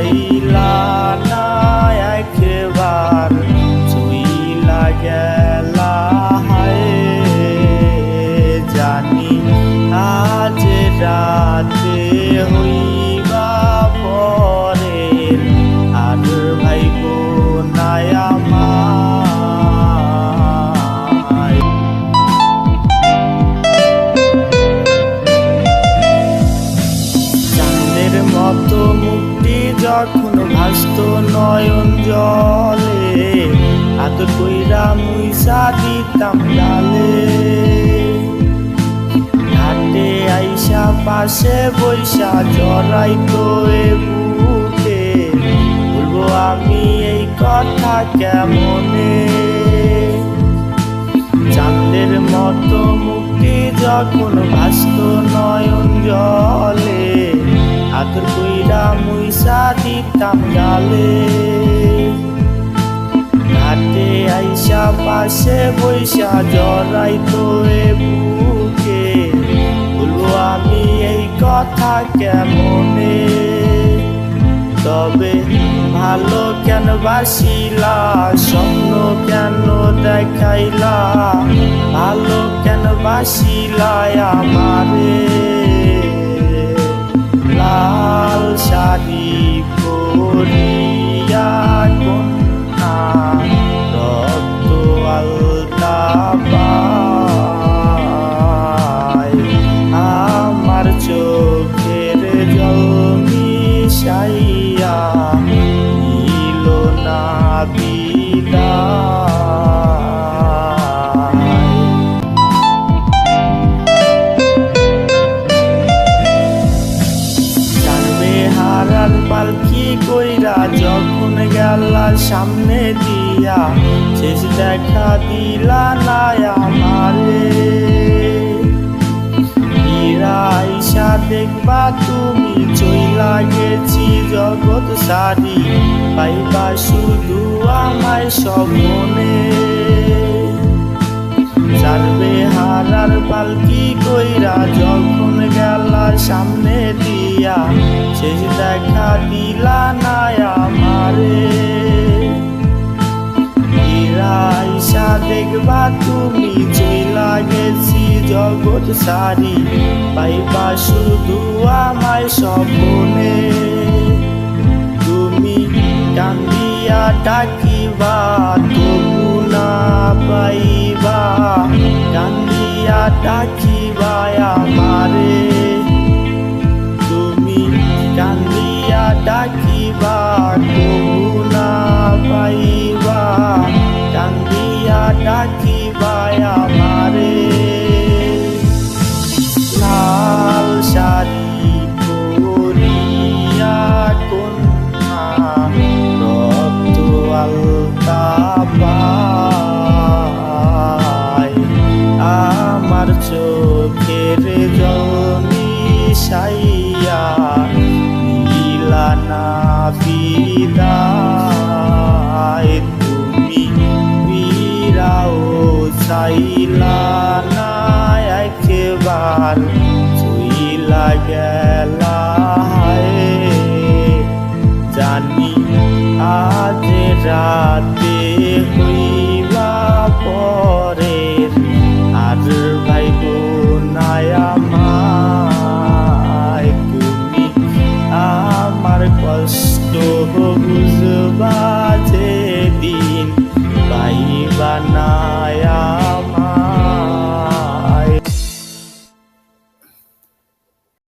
চাইলা না একবার চইলা গেলা হায় জানি আজ রাতে হইবা পরের আর ভাইবো না আমায়। চাঁদের মতো মুক্তি যখন ভাসত নয়ন জলে আদর কইরা মুইসা দিতাম ডালে ঘাটে আইসা পাশে বৈশা জড়াইতো এ বুকে বলবো আমি এই কথা কেমনে। চাঁদের মতো মুক্তি যখন ভাসত নয়ন জলে আদর কইরা মুইসা দিতাম গালে ঘাটে আইসা পাশে বৈশা জড়াইতো এ বুকে বলবো আমি এই কথা কেমনে। তবে ভালো কেন বাসিলা স্বপ্ন কেন দেখাইলা ভালো কেন বাসিলা আমারে লাল শাড়ি পরিয়া কন্যা রক্ত আলতা পায় আমার চোখের জল মিশাইয়া নিল না বিদায়। জানবে হারার পালকি কইরা যখন গেলা সামনে দিয়া শেষ দেখা দিলা না আমারে আইসা দেখবা তুমি চইলা গেছি জগৎ সারি পাইবা শুধু আমায় স্বপ্নে। জানবে হারার পালকি কইরা যখন গেলা সামনে দিয়া শেষ দেখা দিলা না আমারে আইসা দেখবা তুমি চইলা গেছি জগৎ সারি পাইবা শুধু আমায় স্বপ্নে। তুমি কান্দিয়া ডাকিবা তবু না পাইবা কান্দিয়া ডাকিবা আমারে তুমি কান্দিয়া ডাকিবা তবু না পাইবা কান্দিয়া ডাকিবা আমারে লাল শাড়ি পরিয়া কন্যা রক্ত আলতা পায় আমার চোখের জল মিশাইয়া নিলা না বিদায়। তুমি ফিরাও চাইলা না একবার চইলা গেলা হায় জানি আজ রাত